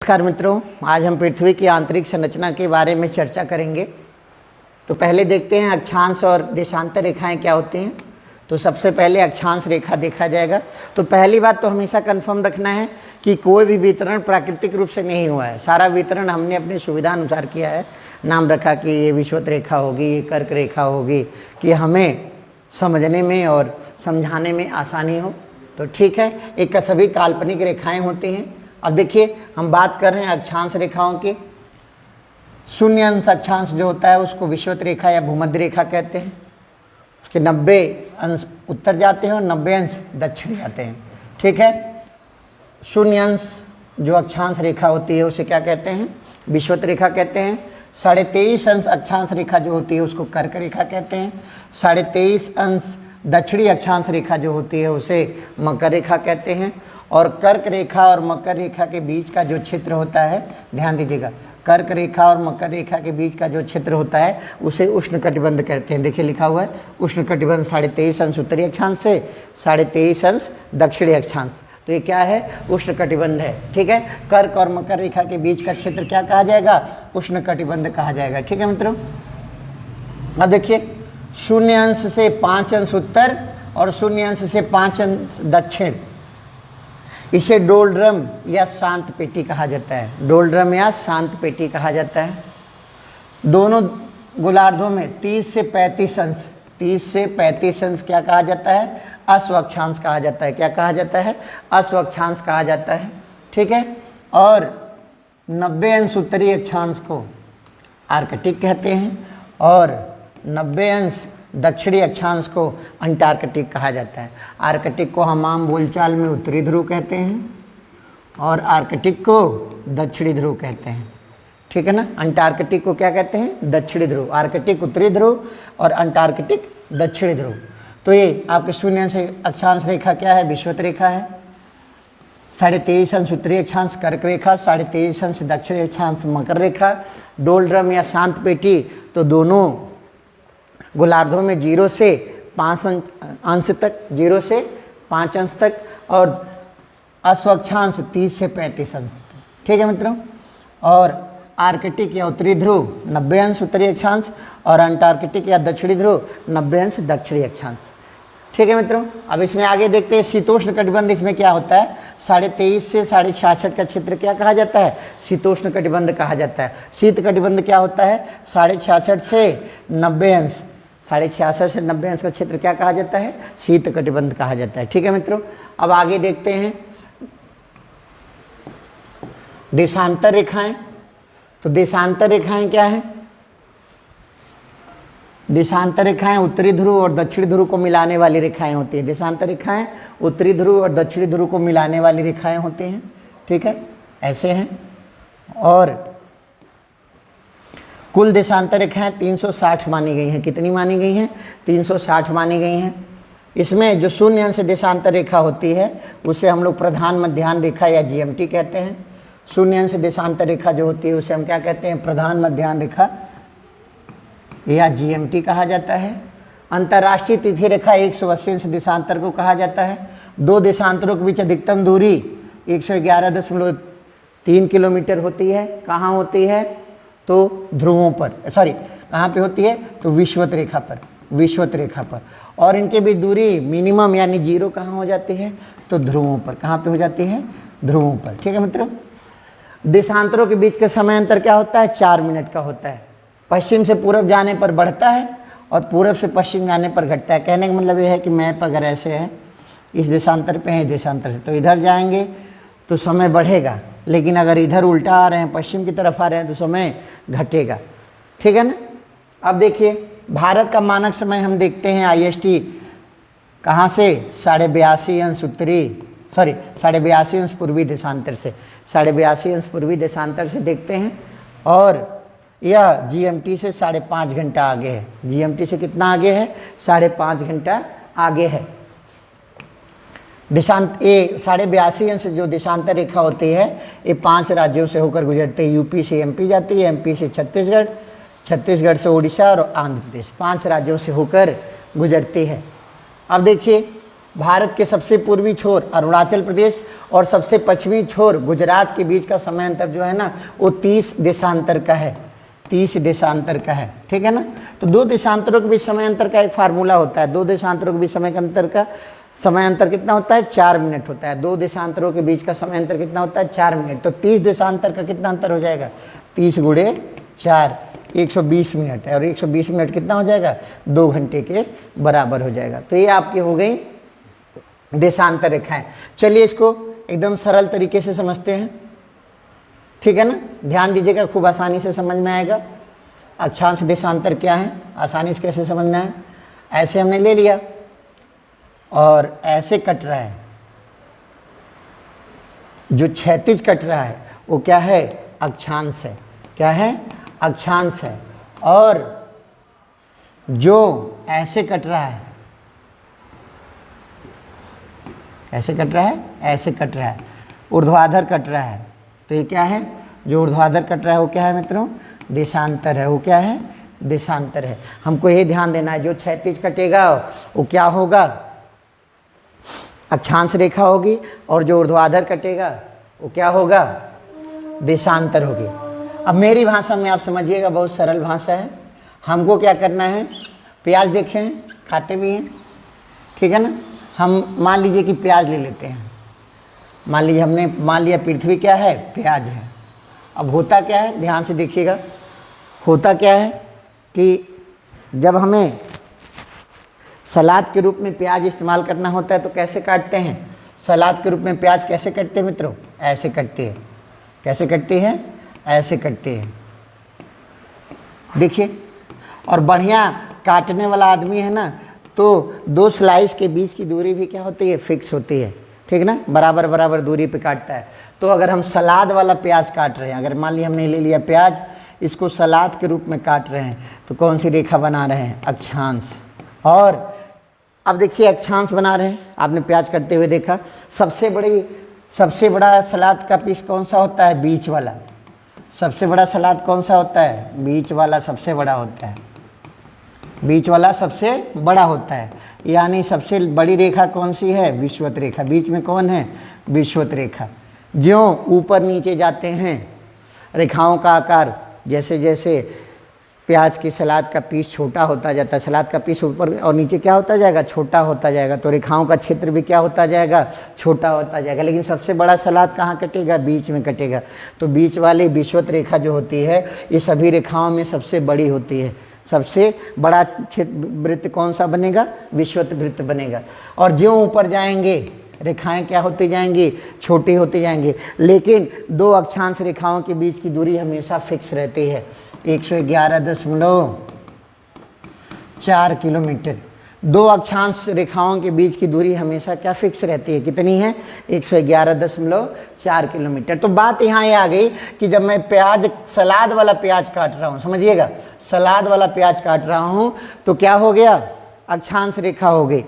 नमस्कार मित्रों, आज हम पृथ्वी की आंतरिक संरचना के बारे में चर्चा करेंगे। तो पहले देखते हैं अक्षांश और देशांतर रेखाएं क्या होती हैं। तो सबसे पहले अक्षांश रेखा देखा जाएगा। तो पहली बात तो हमेशा कंफर्म रखना है कि कोई भी वितरण प्राकृतिक रूप से नहीं हुआ है, सारा वितरण हमने अपनी सुविधा अनुसार किया है। नाम रखा कि ये विषुवत रेखा होगी, ये कर्क रेखा होगी, कि हमें समझने में और समझाने में आसानी हो। तो ठीक है, एक सभी काल्पनिक रेखाएं होती हैं। अब देखिए, हम बात कर रहे हैं अक्षांश रेखाओं की। शून्य अंश अक्षांश जो होता है उसको विषुवत रेखा या भूमध्य रेखा कहते हैं। उसके 90 अंश उत्तर जाते हैं और 90 अंश दक्षिण जाते हैं। ठीक है, शून्य अंश जो अक्षांश रेखा होती है उसे क्या कहते हैं? विषुवत रेखा कहते हैं। 23.5 अंश अक्षांश रेखा जो होती है उसको कर्क रेखा कहते हैं। 23.5 अंश दक्षिणी अक्षांश रेखा जो होती है उसे मकर रेखा कहते हैं। और कर्क रेखा और मकर रेखा के बीच का जो क्षेत्र होता है, ध्यान दीजिएगा, कर्क रेखा और मकर रेखा के बीच का जो क्षेत्र होता है उसे उष्णकटिबंध कहते हैं। देखिए लिखा हुआ है उष्णकटिबंध 23.5 अंश उत्तरी अक्षांश से 23.5 अंश दक्षिणी अक्षांश। तो ये क्या है? उष्णकटिबंध है। ठीक है, कर्क और मकर रेखा के बीच का क्षेत्र क्या कहा जाएगा? उष्णकटिबंध कहा जाएगा। ठीक है मित्रों, अब देखिए, शून्य अंश से 5 अंश उत्तर और शून्य अंश से 5 अंश दक्षिण, इसे डोलड्रम या शांत पेटी कहा जाता है। डोलड्रम या शांत पेटी कहा जाता है। दोनों गोलार्धों में 30 से 35 अंश, 30 से 35 अंश क्या कहा जाता है? अश्वक्षांश कहा जाता है। क्या कहा जाता है? अश्वक्षांश कहा जाता है। ठीक है, और 90 अंश उत्तरी अक्षांश को आर्कटिक कहते हैं और 90 अंश दक्षिणी अक्षांश को अंटार्कटिक कहा जाता है। आर्कटिक को हम आम बोलचाल में उत्तरी ध्रुव कहते हैं और आर्कटिक को दक्षिणी ध्रुव कहते हैं। ठीक है ना, अंटार्कटिक को क्या कहते हैं? दक्षिणी ध्रुव। आर्कटिक उत्तरी ध्रुव और अंटार्कटिक दक्षिणी ध्रुव। तो ये आपके शून्य से अक्षांश रेखा क्या है? विषुवत रेखा है। 23.5 अंश उत्तरी अक्षांश कर्क रेखा, 23.5 अंश दक्षिणी अक्षांश मकर रेखा। डोलड्रम या शांत पेटी, तो दोनों गोलार्धों में 0 से 5 अंश तक, 0 से 5 अंश तक, और अश्वक्षांश 30 से 35 अंश तक। ठीक है मित्रों, और आर्कटिक या उत्तरी ध्रुव 90 अंश उत्तरी अक्षांश और अंटार्कटिक या दक्षिणी ध्रुव 90 अंश दक्षिणी अक्षांश। ठीक है मित्रों, अब इसमें आगे देखते हैं शीतोष्ण कटिबंध। इसमें क्या होता है? 23.5 से 66 का क्षेत्र क्या कहा जाता है? शीतोष्ण कटिबंध कहा जाता है। शीत कटिबंध क्या होता है? 66.5 से 90 अंश, 66.5 से 90 अंश का क्षेत्र क्या कहा जाता है? शीत कटिबंध कहा जाता है। ठीक है मित्रों, अब आगे देखते हैं देशांतर रेखाएं। तो देशांतर रेखाएं क्या है? देशांतर रेखाएं उत्तरी ध्रुव और दक्षिणी ध्रुव को मिलाने वाली रेखाएं होती हैं। देशांतर रेखाएं उत्तरी ध्रुव और दक्षिणी ध्रुव को मिलाने वाली रेखाएं होती हैं। ठीक है, ऐसे हैं। और कुल देशांतर रेखाएं 360 मानी गई हैं। कितनी मानी गई हैं? 360 मानी गई हैं। इसमें जो शून्य अंश देशांतर रेखा होती है उसे हम लोग प्रधान मध्याह्न रेखा या जीएमटी कहते हैं। शून्य अंश देशांतर रेखा जो होती है उसे हम क्या कहते हैं? प्रधान मध्याह्न रेखा या जीएमटी कहा जाता है। अंतर्राष्ट्रीय तिथि रेखा 180 अंश देशांतर को कहा जाता है। दो देशांतरों के बीच अधिकतम दूरी 111.3 किलोमीटर होती है। कहाँ होती है? तो ध्रुवों पर, सॉरी, कहाँ पे होती है? तो विषुवत रेखा पर, विषुवत रेखा पर। और इनके बीच दूरी मिनिमम यानी 0 कहाँ हो जाती है? तो ध्रुवों पर। कहाँ पे हो जाती है? ध्रुवों पर। ठीक है मित्रों, देशांतरों के बीच का समय अंतर क्या होता है? 4 मिनट का होता है। पश्चिम से पूर्व जाने पर बढ़ता है और पूर्व से पश्चिम जाने पर घटता है। कहने का मतलब ये है कि मैप अगर ऐसे है, इस देशांतर पे है, इस देशांतर से, तो इधर जाएंगे तो समय बढ़ेगा, लेकिन अगर इधर उल्टा आ रहे हैं, पश्चिम की तरफ आ रहे हैं, तो समय घटेगा। ठीक है ना। अब देखिए, भारत का मानक समय हम देखते हैं IST कहाँ से? 82.5 अंश उत्तरी, सॉरी 82.5 अंश पूर्वी देशांतर से, 82.5 अंश पूर्वी देशांतर से देखते हैं। और यह GMT से 5.5 घंटा आगे है। GMT से कितना आगे है? 5.5 घंटा आगे है। देशांत ये 82.5 अंश जो देशांतर रेखा होती है ये 5 राज्यों से होकर गुजरते हैं। यूपी से MP जाती है, MP से छत्तीसगढ़, छत्तीसगढ़ से उड़ीसा और आंध्र प्रदेश, 5 राज्यों से होकर गुजरती है। अब देखिए, भारत के सबसे पूर्वी छोर अरुणाचल प्रदेश और सबसे पश्चिमी छोर गुजरात के बीच का समय अंतर जो है ना वो 30 देशांतर का है, 30 देशांतर का है, ठीक है ना। तो दो देशांतरों के बीच समय अंतर का एक फार्मूला होता है, दो देशांतरों के बीच समय अंतर का समय अंतर कितना होता है 4 मिनट होता है। दो देशांतरों के बीच का समय अंतर कितना होता है 4 मिनट। तो 30 देशांतर का कितना अंतर हो जाएगा 30 गुणे 4 120 मिनट है, और 120 मिनट कितना हो जाएगा 2 घंटे के बराबर हो जाएगा। तो ये आपकी हो गई देशांतर रेखाएं। चलिए इसको एकदम सरल तरीके से समझते हैं, ठीक है ना। ध्यान दीजिएगा, खूब आसानी से समझ में आएगा। अक्षांश देशांतर क्या है, आसानी से कैसे समझना है। ऐसे हमने ले लिया और ऐसे कट रहा है, जो क्षैतिज कट रहा है वो क्या है अक्षांश है, क्या है अक्षांश है। और जो ऐसे कट रहा है, ऐसे कट रहा है, ऐसे कट रहा है, ऊर्ध्वाधर कट रहा है, तो ये क्या है जो ऊर्ध्वाधर कट रहा है वो क्या है मित्रों देशांतर है, वो क्या है देशांतर है। हमको ये ध्यान देना है जो क्षैतिज कटेगा वो क्या होगा अक्षांश रेखा होगी, और जो ऊर्ध्वाधर कटेगा वो क्या होगा देशांतर होगी। अब मेरी भाषा में आप समझिएगा, बहुत सरल भाषा है। हमको क्या करना है, प्याज देखे हैं खाते भी हैं, ठीक है ना। हम मान लीजिए कि प्याज ले लेते हैं, मान लीजिए हमने मान लिया पृथ्वी क्या है प्याज है। अब होता क्या है, ध्यान से देखिएगा, होता क्या है कि जब हमें सलाद के रूप में प्याज इस्तेमाल करना होता है तो कैसे काटते हैं, सलाद के रूप में प्याज कैसे कटते हैं मित्रों, ऐसे कटते हैं। कैसे कटते हैं, ऐसे कटते हैं, देखिए। और बढ़िया काटने वाला आदमी है ना, तो 2 स्लाइस के बीच की दूरी भी क्या होती है फिक्स होती है, ठीक ना, बराबर बराबर दूरी पे काटता है। तो अगर हम सलाद वाला प्याज काट रहे हैं, अगर मान लिया हमने ले लिया प्याज, इसको सलाद के रूप में काट रहे हैं, तो कौन सी रेखा बना रहे हैं अक्षांश। और अब देखिए अक्षांश बना रहे हैं, आपने प्याज कटते हुए देखा। सबसे बड़ा सलाद का पीस कौन सा होता है, बीच वाला। सबसे बड़ा सलाद कौन सा होता है, बीच वाला सबसे बड़ा होता है, बीच वाला सबसे बड़ा होता है। यानी सबसे बड़ी रेखा कौन सी है, विषुवत रेखा। बीच में कौन है, विषुवत रेखा। ज्यों ऊपर नीचे जाते हैं रेखाओं का आकार, जैसे जैसे प्याज की सलाद का पीस छोटा होता जाता है, सलाद का पीस ऊपर और नीचे क्या होता जाएगा, छोटा होता जाएगा, तो रेखाओं का क्षेत्र भी क्या होता जाएगा, छोटा होता जाएगा। लेकिन सबसे बड़ा सलाद कहाँ कटेगा, बीच में कटेगा। तो बीच वाली विषुवत रेखा जो होती है ये सभी रेखाओं में सबसे बड़ी होती है। सबसे बड़ा क्षेत्र वृत्त कौन सा बनेगा, विषुवत वृत्त बनेगा। और ज्यों ऊपर जाएंगे रेखाएं क्या होती जाएंगी, छोटी होती जाएंगी। लेकिन 2 अक्षांश रेखाओं के बीच की दूरी हमेशा फिक्स रहती है, 111.4 किलोमीटर। 2 अक्षांश रेखाओं के बीच की दूरी हमेशा क्या फिक्स रहती है, कितनी है 111.4 किलोमीटर। तो बात यहाँ ये आ गई कि जब मैं प्याज सलाद वाला प्याज काट रहा हूँ, समझिएगा सलाद वाला प्याज काट रहा हूँ, तो क्या हो गया अक्षांश रेखा हो गई।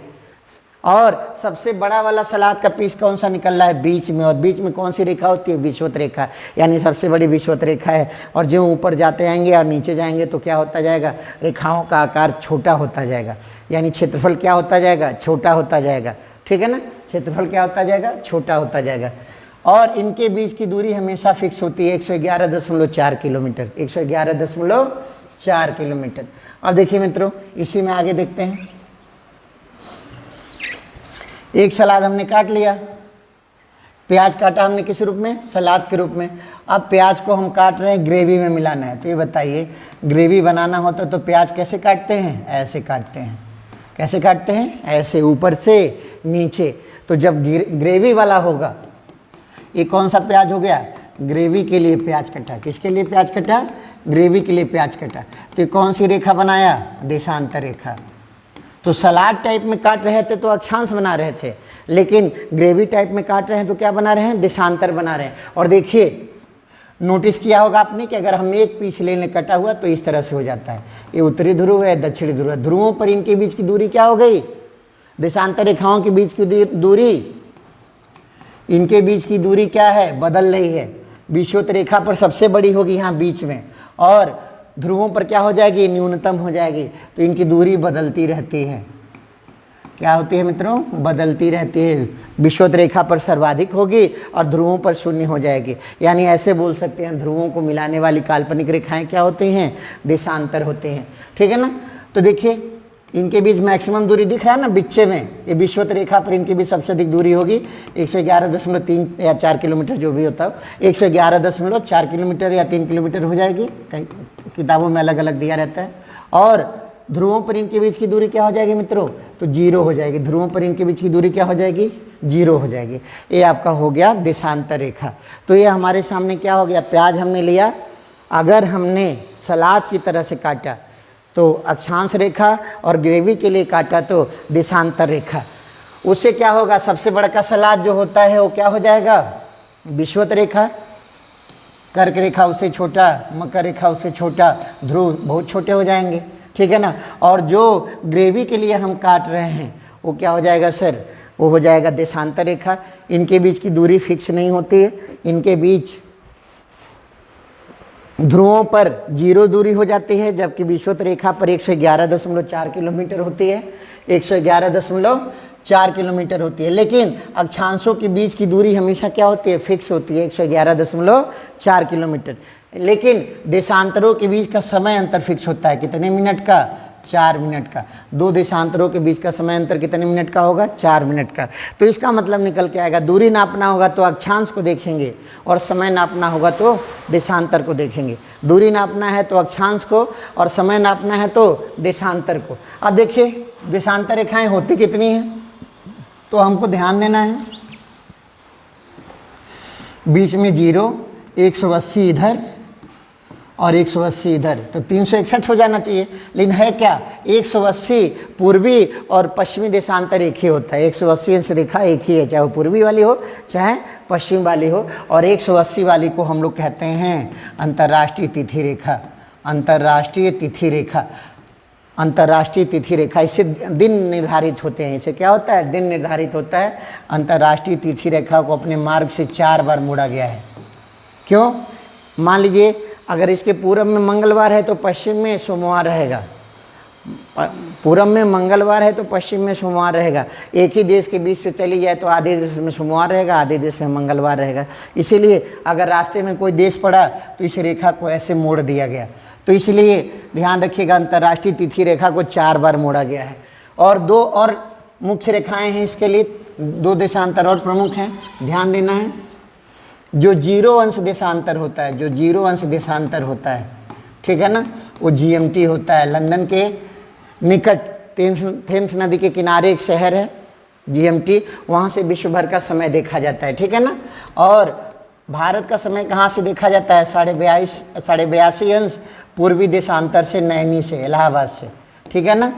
और सबसे बड़ा वाला सलाद का पीस कौन सा निकल रहा है, बीच में। और बीच में कौन सी रेखा होती है, विषुवत रेखा, यानी सबसे बड़ी विषुवत रेखा है। और जो ऊपर जाते जाएंगे और नीचे जाएंगे तो क्या होता जाएगा, रेखाओं का आकार छोटा होता जाएगा, यानी क्षेत्रफल क्या होता जाएगा, छोटा होता जाएगा, ठीक है ना। क्षेत्रफल क्या होता जाएगा, छोटा होता जाएगा। और इनके बीच की दूरी हमेशा फिक्स होती है 111.4 किलोमीटर, 111.4 किलोमीटर। अब देखिए मित्रों, इसी में आगे देखते हैं। एक सलाद हमने काट लिया, प्याज काटा हमने किस रूप में, सलाद के रूप में। अब प्याज को हम काट रहे हैं, ग्रेवी में मिलाना है। तो ये बताइए, ग्रेवी बनाना होता तो प्याज कैसे काटते हैं, ऐसे काटते हैं। कैसे काटते हैं, ऐसे ऊपर से नीचे। तो जब ग्रेवी वाला होगा, ये कौन सा प्याज हो गया, ग्रेवी के लिए प्याज कटा। किसके लिए प्याज कटा, ग्रेवी के लिए प्याज कटा। तो ये कौन सी रेखा बनाया, देशांतर रेखा। तो सलाद टाइप में काट रहे थे तो अक्षांश बना रहे थे, लेकिन ग्रेवी टाइप में काट रहे हैं तो क्या बना रहे हैं, देशांतर बना रहे हैं। और देखिए नोटिस किया होगा आपने कि अगर हम एक पीस लेने कटा हुआ तो इस तरह से हो जाता है। ये उत्तरी ध्रुव है, दक्षिणी ध्रुव है, ध्रुवों पर इनके बीच की दूरी क्या हो गई, देशांतर रेखाओं के बीच की दूरी, इनके बीच की दूरी क्या है, बदल रही है। विषुवत रेखा पर सबसे बड़ी होगी यहाँ बीच में, और ध्रुवों पर क्या हो जाएगी, न्यूनतम हो जाएगी। तो इनकी दूरी बदलती रहती है। क्या होती है मित्रों, बदलती रहती है। विषुवत रेखा पर सर्वाधिक होगी और ध्रुवों पर शून्य हो जाएगी। यानी ऐसे बोल सकते हैं, ध्रुवों को मिलाने वाली काल्पनिक रेखाएं क्या होती हैं, देशांतर होते हैं। ठीक है ना। तो देखिए इनके बीच मैक्सिमम दूरी दिख रहा है ना, बिच्चे में, ये विषुवत रेखा पर इनके बीच सबसे अधिक दूरी होगी 111.3 या 4 किलोमीटर, जो भी होता हो, 111.4 किलोमीटर या 3 किलोमीटर हो जाएगी। कई किताबों में अलग अलग दिया रहता है। और ध्रुवों पर इनके बीच की दूरी क्या हो जाएगी मित्रों, तो 0 हो जाएगी। ध्रुवों पर इनके बीच की दूरी क्या हो जाएगी, 0 हो जाएगी। ये आपका हो गया देशांतर रेखा। तो ये हमारे सामने क्या हो गया, प्याज हमने लिया, अगर हमने सलाद की तरह से काटा तो अक्षांश रेखा, और ग्रेवी के लिए काटा तो देशांतर रेखा। उससे क्या होगा, सबसे बड़ा का सलाद जो होता है वो क्या हो जाएगा, विषुवत रेखा, कर्क रेखा उससे छोटा, मकर रेखा उससे छोटा, ध्रुव बहुत छोटे हो जाएंगे। ठीक है ना। और जो ग्रेवी के लिए हम काट रहे हैं वो क्या हो जाएगा सर, वो हो जाएगा देशांतर रेखा। इनके बीच की दूरी फिक्स नहीं होती है, इनके बीच ध्रुवों पर 0 दूरी हो जाती है, जबकि विषुवत रेखा पर 111.4 किलोमीटर होती है, 111.4 किलोमीटर होती है। लेकिन अक्षांशों के बीच की दूरी हमेशा क्या होती है, फिक्स होती है, 111.4 किलोमीटर। लेकिन देशांतरों के बीच का समय अंतर फिक्स होता है, कितने मिनट का, 4 मिनट का। दो देशांतरों के बीच का समय अंतर कितने मिनट का होगा, 4 मिनट का। तो इसका मतलब निकल के आएगा, दूरी नापना होगा तो अक्षांश को देखेंगे, और समय नापना होगा तो देशांतर को देखेंगे। दूरी नापना है तो अक्षांश को, और समय नापना है तो देशांतर को। अब देखिए देशांतर रेखाएं होती कितनी हैं, तो हमको ध्यान देना है, बीच में 0, 180 इधर और 180 इधर, तो 361 हो जाना चाहिए। लेकिन है क्या, 180 पूर्वी और पश्चिमी देशांतर एक ही होता है। 180 अंश रेखा एक ही है, चाहे वो पूर्वी वाली हो चाहे पश्चिम वाली हो। और 180 वाली को हम लोग कहते हैं अंतर्राष्ट्रीय तिथि रेखा। अंतर्राष्ट्रीय तिथि रेखा, अंतर्राष्ट्रीय तिथि रेखा, इससे दिन निर्धारित होते हैं। इससे क्या होता है, दिन निर्धारित होता है। अंतर्राष्ट्रीय तिथि रेखा को अपने मार्ग से 4 बार मोड़ा गया है। क्यों, मान लीजिए अगर इसके पूरब में मंगलवार है तो पश्चिम में सोमवार रहेगा, पूरब में मंगलवार है तो पश्चिम में सोमवार रहेगा। एक ही देश के बीच से चली जाए तो आधे देश में सोमवार रहेगा, आधे देश में मंगलवार रहेगा। इसीलिए अगर रास्ते में कोई देश पड़ा तो इस रेखा को ऐसे मोड़ दिया गया। तो इसलिए ध्यान रखिएगा, अंतर्राष्ट्रीय तिथि रेखा को 4 बार मोड़ा गया है। और 2 और मुख्य रेखाएं हैं इसके लिए, 2 देशांतर और प्रमुख हैं, ध्यान देना है। जो 0 अंश देशांतर होता है, जो 0 अंश देशांतर होता है, ठीक है ना, वो GMT होता है। लंदन के निकट थेम्स नदी के किनारे एक शहर है GMT, वहाँ से विश्व भर का समय देखा जाता है। ठीक है ना। और भारत का समय कहाँ से देखा जाता है, 82.5 अंश पूर्वी देशांतर से, नैनी से, इलाहाबाद से। ठीक है ना।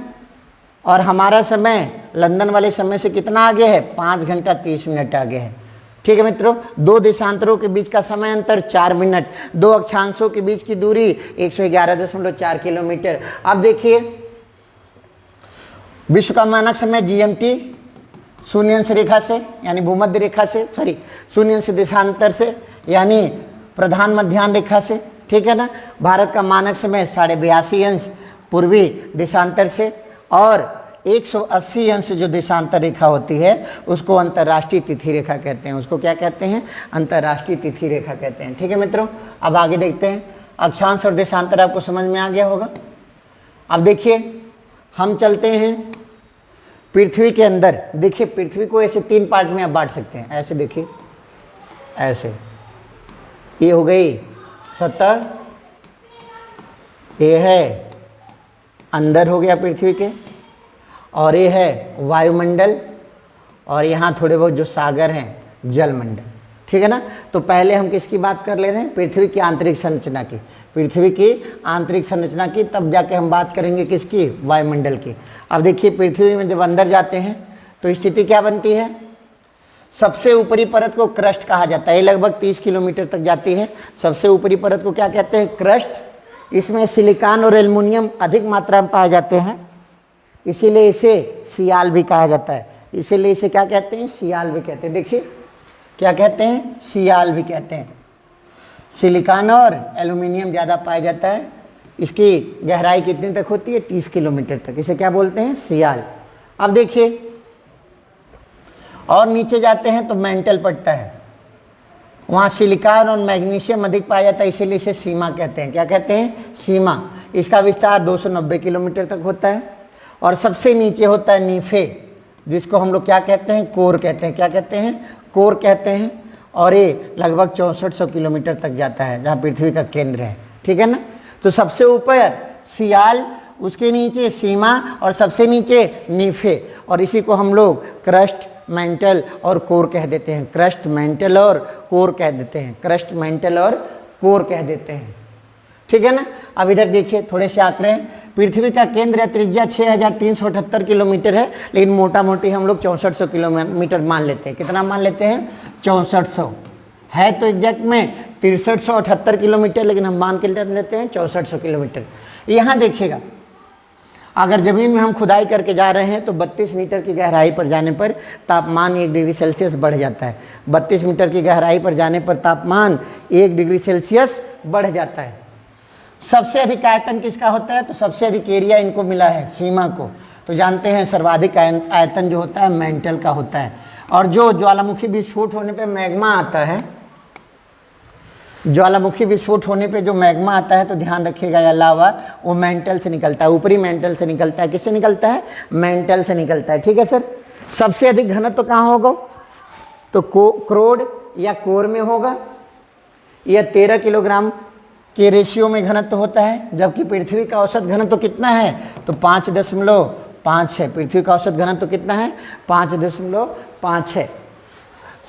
और हमारा समय लंदन वाले समय से कितना आगे है, 5 घंटा 30 मिनट आगे है। ठीक है मित्रों, 2 देशांतरों के बीच का समय अंतर 4 मिनट, 2 अक्षांशों के बीच की दूरी 111.4 किलोमीटर। अब देखिए विश्व का मानक समय GMT शून्य अंश रेखा से, यानी भूमध्य रेखा से, शून्य अंश देशांतर से, यानी प्रधान मध्याह्न रेखा से। ठीक है ना। भारत का मानक समय 82.5 अंश पूर्वी देशांतर से, और 180 अंश जो देशांतर रेखा होती है उसको अंतर्राष्ट्रीय तिथि रेखा कहते हैं। उसको क्या कहते हैं, अंतर्राष्ट्रीय तिथि रेखा कहते हैं। ठीक है मित्रों, अब आगे देखते हैं। अक्षांश और देशांतर आपको समझ में आ गया होगा। अब देखिए हम चलते हैं पृथ्वी के अंदर। देखिए पृथ्वी को ऐसे 3 पार्ट में आप बांट सकते हैं। ऐसे देखिए, ऐसे, ये हो गई सतह, ये है अंदर हो गया पृथ्वी के, और ये है वायुमंडल, और यहाँ थोड़े बहुत जो सागर हैं जलमंडल। ठीक है ना। तो पहले हम किसकी बात कर ले रहे हैं, पृथ्वी की आंतरिक संरचना की, पृथ्वी की आंतरिक संरचना की, तब जाके हम बात करेंगे किसकी, वायुमंडल की। अब देखिए पृथ्वी में जब अंदर जाते हैं तो स्थिति क्या बनती है, सबसे ऊपरी परत को क्रस्ट कहा जाता है। ये लगभग 30 किलोमीटर तक जाती है। सबसे ऊपरी परत को क्या कहते हैं, क्रस्ट। इसमें सिलिकॉन और एल्युमिनियम अधिक मात्रा में पाए जाते हैं, इसीलिए इसे सियाल भी कहा जाता है। इसीलिए इसे क्या कहते हैं, सियाल भी कहते हैं। देखिए क्या कहते हैं, सियाल भी कहते हैं। सिलिकॉन और एल्युमिनियम ज़्यादा पाया जाता है। इसकी गहराई कितने तक होती है, 30 किलोमीटर तक। इसे क्या बोलते हैं, सियाल। अब देखिए और नीचे जाते हैं तो मेंटल पड़ता है, वहाँ सिलिकॉन और मैग्नीशियम अधिक पाया जाता है, इसीलिए इसे सीमा कहते हैं। क्या कहते हैं? सीमा। इसका विस्तार 290 किलोमीटर तक होता है। और सबसे नीचे होता है नीफे, जिसको हम लोग क्या कहते हैं? कोर कहते हैं। क्या कहते हैं? कोर कहते हैं। और ये लगभग 6400 किलोमीटर तक जाता है, जहाँ पृथ्वी का केंद्र है। ठीक है ना? तो सबसे ऊपर सियाल, उसके नीचे सीमा और सबसे नीचे नीफे, और इसी को हम लोग क्रस्ट, मेंटल और कोर कह देते हैं। क्रस्ट, मेंटल और कोर कह देते हैं। क्रस्ट, मेंटल और कोर कह देते हैं। ठीक है ना? अब इधर देखिए थोड़े से आंकड़े हैं। पृथ्वी का केंद्र त्रिज्या 6378 किलोमीटर है, लेकिन मोटा मोटी हम लोग 6400 किलोमीटर मान लेते हैं। कितना मान लेते हैं? 6400 है, तो एग्जैक्ट में 6378 किलोमीटर, लेकिन हम मान के लेते हैं 6400 किलोमीटर। यहाँ देखिएगा, अगर ज़मीन में हम खुदाई करके जा रहे हैं तो 32 मीटर की गहराई पर जाने पर तापमान 1 डिग्री सेल्सियस बढ़ जाता है। 32 मीटर की गहराई पर जाने पर तापमान 1 डिग्री सेल्सियस बढ़ जाता है। सबसे अधिक आयतन किसका होता है? तो सबसे अधिक एरिया इनको मिला है, सीमा को। तो जानते हैं सर्वाधिक आयतन जो होता है मेंटल का होता है। और जो ज्वालामुखी विस्फोट होने पे मैग्मा आता है, ज्वालामुखी विस्फोट होने पे जो मैग्मा आता है, तो ध्यान रखिएगा या लावा, वो मेंटल से निकलता है, ऊपरी मेंटल से निकलता है। किससे निकलता है? मेंटल से निकलता है। ठीक है सर? सबसे अधिक घनत्व तो कहाँ होगा? तो क्रोड या कोर में होगा। यह 13 किलोग्राम के रेशियो में घनत्व होता है, जबकि पृथ्वी का औसत घनत्व कितना है? तो 5.5 है। पृथ्वी का औसत घनत्व कितना है? 5.5 है।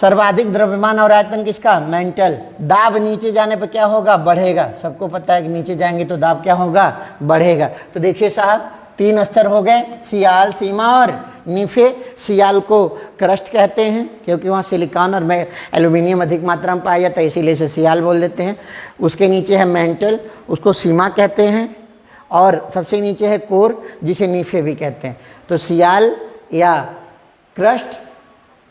सर्वाधिक द्रव्यमान और आयतन किसका? मेंटल। दाब नीचे जाने पर क्या होगा? बढ़ेगा। सबको पता है कि नीचे जाएंगे तो दाब क्या होगा? बढ़ेगा। तो देखिए साहब, 3 स्तर हो गए, सियाल, सीमा और नीफे। सियाल को क्रस्ट कहते हैं क्योंकि वहाँ सिलिकॉन और एल्यूमिनियम अधिक मात्रा में पाया जाता है, इसीलिए इसे सियाल बोल देते हैं। उसके नीचे है मेंटल, उसको सीमा कहते हैं। और सबसे नीचे है कोर, जिसे नीफे भी कहते हैं। तो सियाल या क्रस्ट,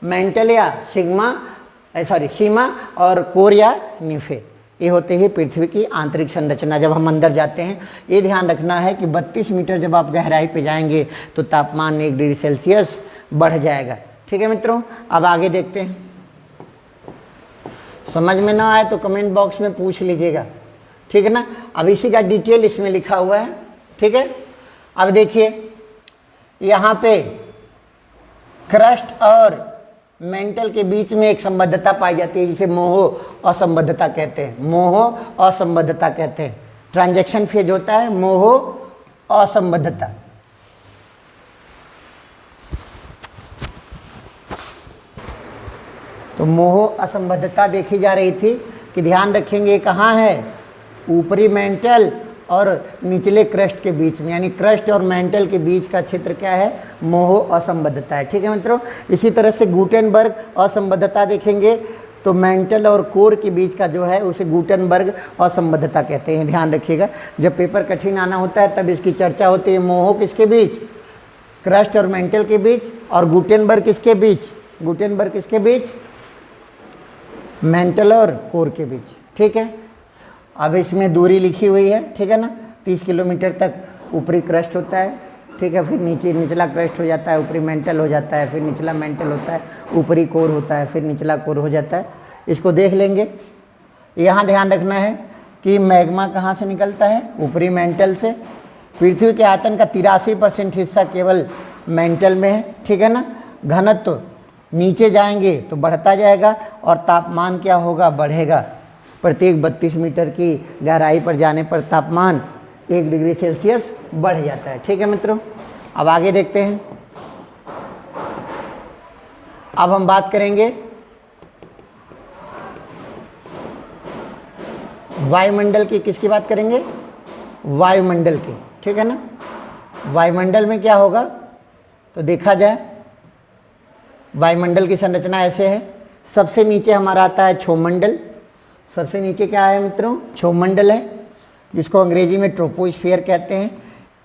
मेंटल या सीमा और कोर या नीफे, ये होते हैं पृथ्वी की आंतरिक संरचना। जब हम अंदर जाते हैं, ये ध्यान रखना है कि 32 मीटर जब आप गहराई पे जाएंगे तो तापमान 1 डिग्री सेल्सियस बढ़ जाएगा। ठीक है मित्रों? अब आगे देखते हैं। समझ में ना आए तो कमेंट बॉक्स में पूछ लीजिएगा। ठीक है ना? अब इसी का डिटेल इसमें लिखा हुआ है। ठीक है? अब देखिए, यहाँ पे क्रस्ट और मेंटल के बीच में एक संबद्धता पाई जाती है, जिसे मोह असंबद्धता कहते हैं। मोह असंबद्धता कहते हैं। ट्रांजैक्शन फेज होता है मोह असंबद्धता। तो मोह असंबद्धता देखी जा रही थी कि ध्यान रखेंगे कहाँ है? ऊपरी मेंटल और निचले क्रस्ट के बीच में, यानी क्रस्ट और मेंटल के बीच का क्षेत्र क्या है? मोह असंबद्धता है। ठीक है मित्रों? इसी तरह से गुटेनबर्ग असंबद्धता देखेंगे तो मेंटल और कोर के बीच का जो है उसे गुटेनबर्ग असंबद्धता कहते हैं। ध्यान रखिएगा, जब पेपर कठिन आना होता है तब इसकी चर्चा होती है। मोह किसके बीच? क्रस्ट और मेंटल के बीच। और गुटेनबर्ग किसके बीच? गुटेनबर्ग किसके बीच? मेंटल और कोर के बीच। ठीक है? अब इसमें दूरी लिखी हुई है। ठीक है ना? 30 किलोमीटर तक ऊपरी क्रस्ट होता है। ठीक है? फिर निचला क्रस्ट हो जाता है, ऊपरी मेंटल हो जाता है, फिर निचला मेंटल होता है, ऊपरी कोर होता है, फिर निचला कोर हो जाता है। इसको देख लेंगे। यहाँ ध्यान रखना है कि मैग्मा कहाँ से निकलता है? ऊपरी मेंटल से। पृथ्वी के आयतन का 83% हिस्सा केवल मेंटल में है। ठीक है ना? घनत्व नीचे जाएंगे तो बढ़ता जाएगा और तापमान क्या होगा? बढ़ेगा। प्रत्येक 32 मीटर की गहराई पर जाने पर तापमान 1 डिग्री सेल्सियस बढ़ जाता है। ठीक है मित्रों? अब आगे देखते हैं। अब हम बात करेंगे वायुमंडल की। किसकी बात करेंगे? वायुमंडल की। ठीक है ना? वायुमंडल में क्या होगा? तो देखा जाए, वायुमंडल की संरचना ऐसे है। सबसे नीचे हमारा आता है क्षोमंडल। सबसे नीचे क्या है मित्रों? क्षोमंडल है, जिसको अंग्रेजी में ट्रोपोस्फीयर कहते हैं।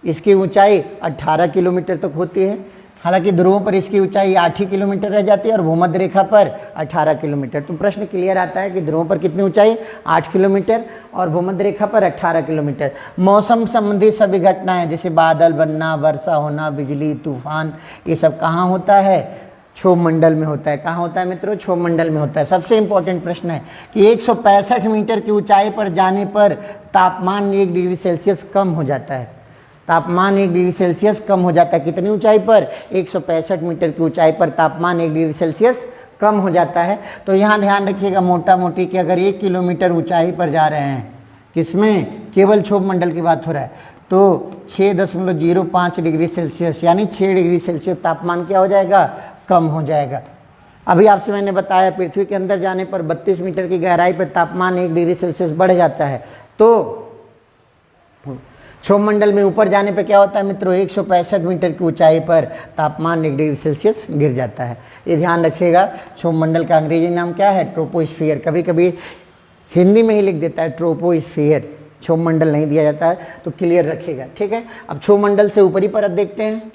इसकी ऊंचाई 18 किलोमीटर तक होती है। हालांकि ध्रुवों पर इसकी ऊंचाई 8 ही किलोमीटर रह जाती है और भूमध्य रेखा पर 18 किलोमीटर। तो प्रश्न क्लियर आता है कि ध्रुवों पर कितनी ऊंचाई? 8 किलोमीटर और भूमध्य रेखा पर 18 किलोमीटर। मौसम संबंधी सभी घटनाएं जैसे बादल बनना, वर्षा होना, बिजली, तूफान, ये सब कहाँ होता है? क्षोभ मंडल में होता है। कहाँ होता है मित्रों? क्षोभ मंडल में होता है। सबसे इंपॉर्टेंट प्रश्न है कि 165 मीटर की ऊंचाई पर जाने पर तापमान 1 डिग्री सेल्सियस कम हो जाता है। तापमान 1 डिग्री सेल्सियस कम हो जाता है। कितनी ऊंचाई पर? 165 मीटर की ऊंचाई पर तापमान 1 डिग्री सेल्सियस कम हो जाता है। तो यहाँ ध्यान रखिएगा मोटा मोटी कि अगर 1 किलोमीटर ऊंचाई पर जा रहे हैं, किसमें? केवल क्षोभ मंडल की बात हो रहा है, तो 6.05 डिग्री सेल्सियस यानी 6 डिग्री सेल्सियस तापमान क्या हो जाएगा? कम हो जाएगा। अभी आपसे मैंने बताया पृथ्वी के अंदर जाने पर 32 मीटर की गहराई पर तापमान 1 डिग्री सेल्सियस बढ़ जाता है। तो क्षोभ मंडल में ऊपर जाने पर क्या होता है मित्रों? 165 मीटर की ऊंचाई पर तापमान 1 डिग्री सेल्सियस गिर जाता है। ये ध्यान रखिएगा। क्षोभ मंडल का अंग्रेजी नाम क्या है? ट्रोपोस्फियर। कभी कभी हिंदी में ही लिख देता है ट्रोपोस्फियर, क्षोभ मंडल नहीं दिया जाता है, तो क्लियर रखिएगा, ठीक है। अब क्षोभ मंडल से ऊपरी परत देखते हैं,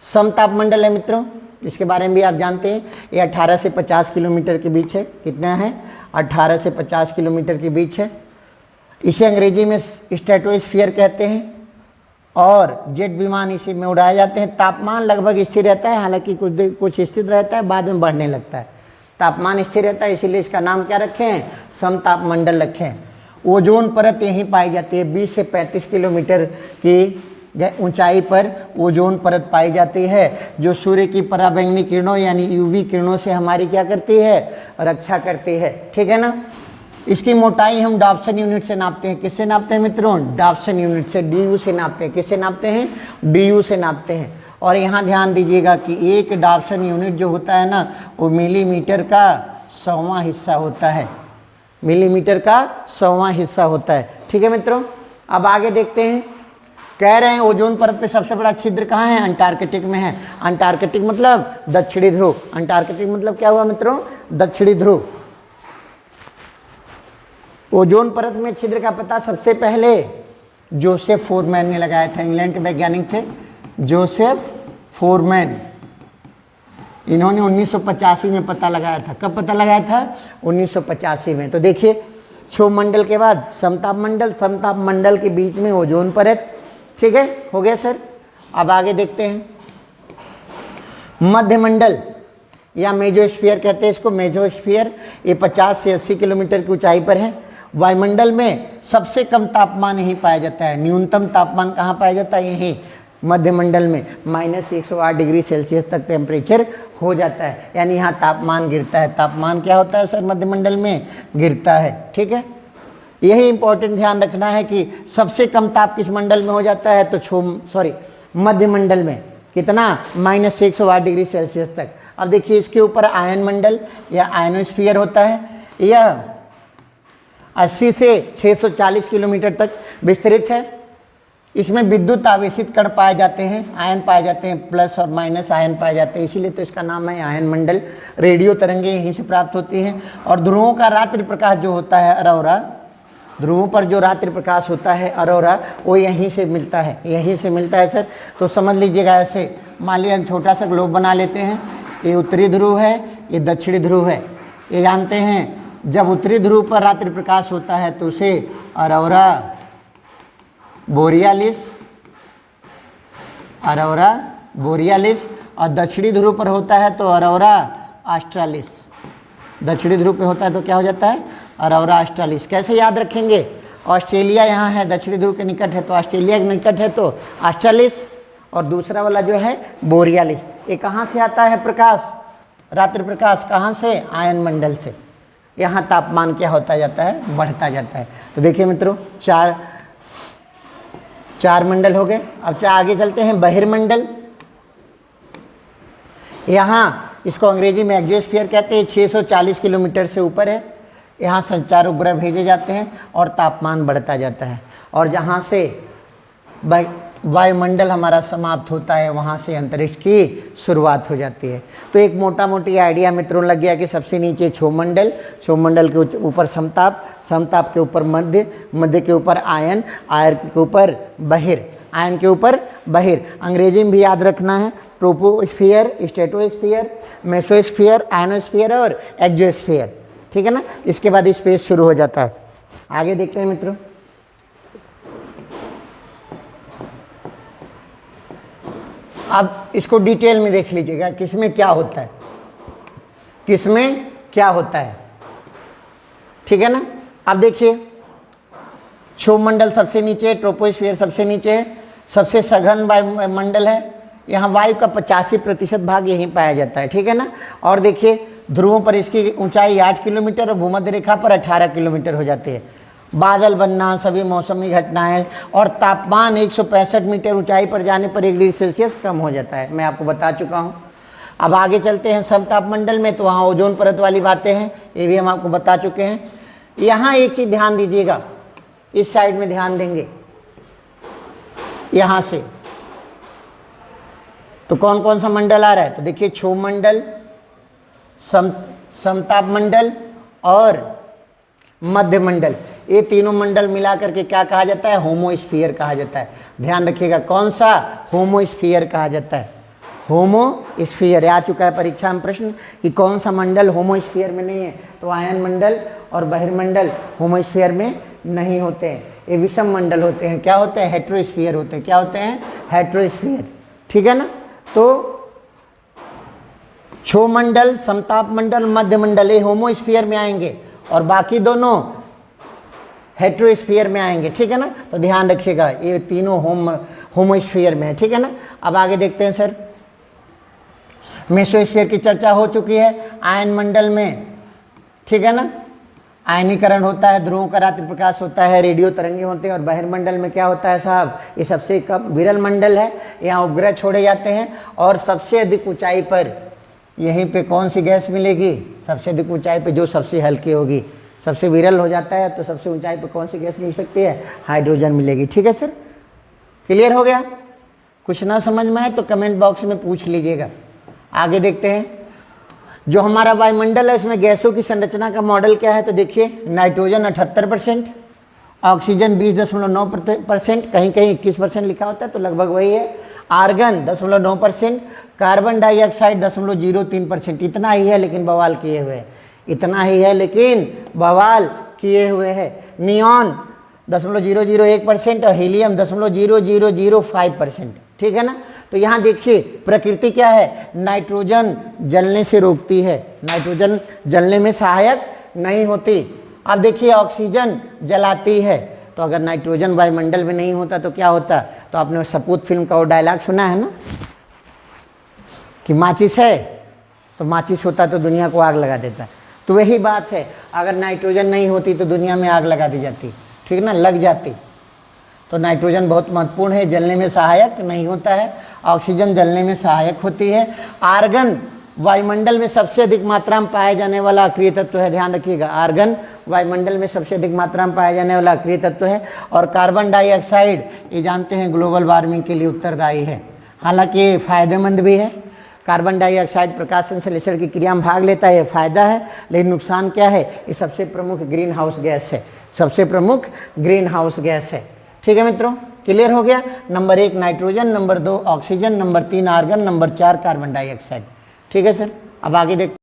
समताप मंडल है मित्रों। इसके बारे में भी आप जानते हैं, ये 18 से 50 किलोमीटर के बीच है। कितना है? 18 से 50 किलोमीटर के बीच है। इसे अंग्रेजी में स्ट्रेटोस्फियर कहते हैं और जेट विमान इसी में उड़ाए जाते हैं। तापमान लगभग स्थिर रहता है, हालांकि कुछ स्थिर रहता है, बाद में बढ़ने लगता है। तापमान स्थिर रहता है, इसीलिए इसका नाम क्या रखे हैं? समताप मंडल रखे हैं। ओजोन परत यहीं पाई जाती है। 20 से 35 किलोमीटर की ऊंचाई पर ओजोन परत पाई जाती है, जो सूर्य की पराबैंगनी किरणों यानी यूवी किरणों से हमारी क्या करती है? रक्षा करती है, ठीक है ना। इसकी मोटाई हम डॉप्सन यूनिट से नापते हैं। किससे नापते हैं मित्रों? डॉप्सन यूनिट से, DU से नापते हैं। किससे नापते हैं? DU से नापते हैं। और यहाँ ध्यान दीजिएगा कि एक डॉप्सन यूनिट जो होता है ना, वो मिलीमीटर का 100वां हिस्सा होता है। मिलीमीटर का 100वां हिस्सा होता है, ठीक है मित्रों। अब आगे देखते हैं। कह रहे हैं ओजोन परत पे सबसे बड़ा छिद्र कहाँ है? अंटार्कटिक में है। अंटार्कटिक मतलब दक्षिणी ध्रुव। अंटार्कटिक मतलब क्या हुआ मित्रों? दक्षिणी ध्रुव। ओजोन परत में छिद्र का पता सबसे पहले जोसेफ फोरमैन ने लगाया था। इंग्लैंड के वैज्ञानिक थे जोसेफ फोरमैन। इन्होंने 1985 में पता लगाया था। कब पता लगाया था? 1985 में। तो देखिए, क्षोभ मंडल के बाद समताप मंडल, समताप मंडल के बीच में ओजोन परत, ठीक है, हो गया सर। अब आगे देखते हैं मध्य मंडल या मेजोस्फीयर कहते हैं इसको, मेजोस्फीयर। ये 50 से 80 किलोमीटर की ऊंचाई पर है। वायुमंडल में सबसे कम तापमान यहीं पाया जाता है। न्यूनतम तापमान कहाँ पाया जाता है? यहीं मध्य मंडल में। -108 डिग्री सेल्सियस तक टेम्परेचर हो जाता है, यानी यहाँ तापमान गिरता है। तापमान क्या होता है सर? मध्य मंडल में गिरता है, ठीक है। यही इंपॉर्टेंट ध्यान रखना है कि सबसे कम ताप किस मंडल में हो जाता है? तो मध्य मंडल में। कितना? -108 डिग्री सेल्सियस तक। अब देखिए, इसके ऊपर आयन मंडल या आयनोस्फीयर होता है। यह 80 से 640 किलोमीटर तक विस्तृत है। इसमें विद्युत आवेशित कण पाए जाते हैं, आयन पाए जाते हैं, प्लस और माइनस आयन पाए जाते हैं, इसीलिए तो इसका नाम है आयन मंडल। रेडियो तरंगें यहीं से प्राप्त होती हैं। और ध्रुवों का रात्रि प्रकाश जो होता है अरोरा, ध्रुवों पर जो रात्रि प्रकाश होता है अरोरा, वो यहीं से मिलता है, यहीं से मिलता है सर। तो समझ लीजिएगा ऐसे, मान लिया हम छोटा सा ग्लोब बना लेते हैं। ये उत्तरी ध्रुव है, ये दक्षिणी ध्रुव है। ये जानते हैं जब उत्तरी ध्रुव पर रात्रि प्रकाश होता है तो उसे अरोरा बोरियालिस, अरोरा बोरियालिस, और दक्षिणी ध्रुव पर होता है तो अरोरा ऑस्ट्रालिस। दक्षिणी ध्रुव पे होता है तो क्या हो जाता है? अरोरा ऑस्ट्रालिस। कैसे याद रखेंगे? ऑस्ट्रेलिया यहाँ है, दक्षिणी ध्रुव के निकट है, तो ऑस्ट्रेलिया के निकट है तो ऑस्ट्रालिस, और दूसरा वाला जो है बोरियालिस। ये कहाँ से आता है प्रकाश? रात्रि प्रकाश कहाँ से? आयन मंडल से। यहाँ तापमान क्या होता जाता है? बढ़ता जाता है। तो देखिए मित्रों, चार मंडल हो गए। अब आगे चलते हैं बहिर्मंडल। यहाँ इसको अंग्रेजी में एक्सोस्फीयर कहते हैं। 640 किलोमीटर से ऊपर है। यहाँ संचार उपग्रह भेजे जाते हैं और तापमान बढ़ता जाता है। और जहाँ से वायुमंडल हमारा समाप्त होता है, वहाँ से अंतरिक्ष की शुरुआत हो जाती है। तो एक मोटा मोटी आइडिया मित्रों लग गया कि सबसे नीचे क्षोभ मंडल, क्षोभ मंडल के ऊपर समताप, समताप के ऊपर मध्य, मध्य के ऊपर आयन, आयन के ऊपर बहिर, आयन के ऊपर बहिर। अंग्रेजी में भी याद रखना है, ट्रोपोस्फीयर, स्ट्रेटोस्फीयर, मेसोस्फीयर, आयनोस्फीयर और एक्सोस्फीयर, ठीक है ना। इसके बाद स्पेस शुरू हो जाता है। आगे देखते हैं मित्रों। अब इसको डिटेल में देख लीजिएगा किसमें क्या होता है, किसमें क्या होता है, ठीक है ना। अब देखिए क्षोभमंडल सबसे नीचे है, ट्रोपोस्फीयर सबसे नीचे है, सबसे सघन वायुमंडल है, यहाँ वायु का 85% भाग यहीं पाया जाता है, ठीक है ना। और देखिए ध्रुवों पर इसकी ऊंचाई 8 किलोमीटर और भूमध्य रेखा पर 18 किलोमीटर हो जाती है। बादल बनना सभी मौसमी घटनाएं और तापमान 165 मीटर ऊंचाई पर जाने पर 1 डिग्री सेल्सियस कम हो जाता है, मैं आपको बता चुका हूँ। अब आगे चलते हैं समतापमंडल में, तो वहाँ ओजोन परत वाली बातें हैं, ये भी हम आपको बता चुके हैं। यहाँ एक चीज़ ध्यान दीजिएगा, इस साइड में ध्यान देंगे, यहाँ से तो कौन कौन सा मंडल आ रहा है, तो देखिए क्षोभमंडल, समतापमंडल और मध्यमंडल, ये तीनों मंडल मिला करके क्या कहा जाता है, होमोस्फीयर कहा जाता है। ध्यान रखिएगा कौन सा, होमोस्फीयर कहा जाता है। होमोस्फीयर आ चुका है परीक्षा में प्रश्न कि कौन सा मंडल होमोस्फीयर में नहीं है, तो आयन मंडल और बहिर्मंडल होमोस्फीयर में नहीं होते हैं, ये विषम मंडल होते हैं। क्या होते हैं, हेट्रोस्फीयर होते हैं। क्या होते हैं, हेट्रोस्फीयर, ठीक है ना। तो क्षोभमंडल, समतापमंडल, मध्यमंडल ये होमोस्फीयर में आएंगे और बाकी दोनों हेट्रोस्फीयर में आएंगे, ठीक है ना। तो ध्यान रखिएगा ये तीनों होमोस्फीयर में है, ठीक है ना। अब आगे देखते हैं सर, मेसोस्फीयर की चर्चा हो चुकी है। आयन मंडल में, ठीक है ना, आयनीकरण होता है, ध्रुवों का रात्रि प्रकाश होता है, रेडियो तरंगे होते हैं। और बहिर्मंडल में क्या होता है साहब, ये सबसे कम विरल मंडल है, यहाँ उपग्रह छोड़े जाते हैं और सबसे अधिक ऊंचाई पर यहीं पे कौन सी गैस मिलेगी, सबसे अधिक ऊंचाई पे जो सबसे हल्की होगी, सबसे विरल हो जाता है, तो सबसे ऊंचाई पे कौन सी गैस मिल सकती है, हाइड्रोजन मिलेगी, ठीक है सर। क्लियर हो गया, कुछ ना समझ में आए तो कमेंट बॉक्स में पूछ लीजिएगा। आगे देखते हैं, जो हमारा वायुमंडल है उसमें गैसों की संरचना का मॉडल क्या है, तो देखिए नाइट्रोजन 78%, ऑक्सीजन 20.9%, कहीं कहीं 21% लिखा होता है तो लगभग वही है, आर्गन 10.9%, कार्बन डाइऑक्साइड 0.03%, इतना ही है लेकिन बवाल किए हुए है, इतना ही है लेकिन बवाल किए हुए है। नियॉन 0.001% और हीलियम 0.0005%, ठीक है ना। तो यहाँ देखिए प्रकृति क्या है, नाइट्रोजन जलने से रोकती है, नाइट्रोजन जलने में सहायक नहीं होती। अब देखिए ऑक्सीजन जलाती है, तो अगर नाइट्रोजन वायुमंडल में नहीं होता तो क्या होता, तो आपने सपूत फिल्म का वो डायलॉग सुना है ना कि माचिस है, तो माचिस होता तो दुनिया को आग लगा देता। तो वही बात है, अगर नाइट्रोजन नहीं होती तो दुनिया में आग लगा दी जाती, ठीक ना, लग जाती। तो नाइट्रोजन बहुत महत्वपूर्ण है, जलने में सहायक नहीं होता है, ऑक्सीजन जलने में सहायक होती है। आर्गन वायुमंडल में सबसे अधिक मात्रा में पाया जाने वाला अक्रिय तत्व है, ध्यान रखिएगा, आर्गन वायुमंडल में सबसे अधिक मात्रा में पाया जाने वाला अक्रिय तत्व है। और कार्बन डाइऑक्साइड ये जानते हैं ग्लोबल वार्मिंग के लिए उत्तरदायी है, हालांकि फायदेमंद भी है। कार्बन डाइऑक्साइड प्रकाश संश्लेषण की क्रिया में भाग लेता है, ये फायदा है, लेकिन नुकसान क्या है, ये सबसे प्रमुख ग्रीन हाउस गैस है, सबसे प्रमुख ग्रीन हाउस गैस है, ठीक है मित्रों। क्लियर हो गया, number 1 nitrogen, number 2 oxygen, number 3 argon, number 4 carbon dioxide, ठीक है सर। अब आगे देखते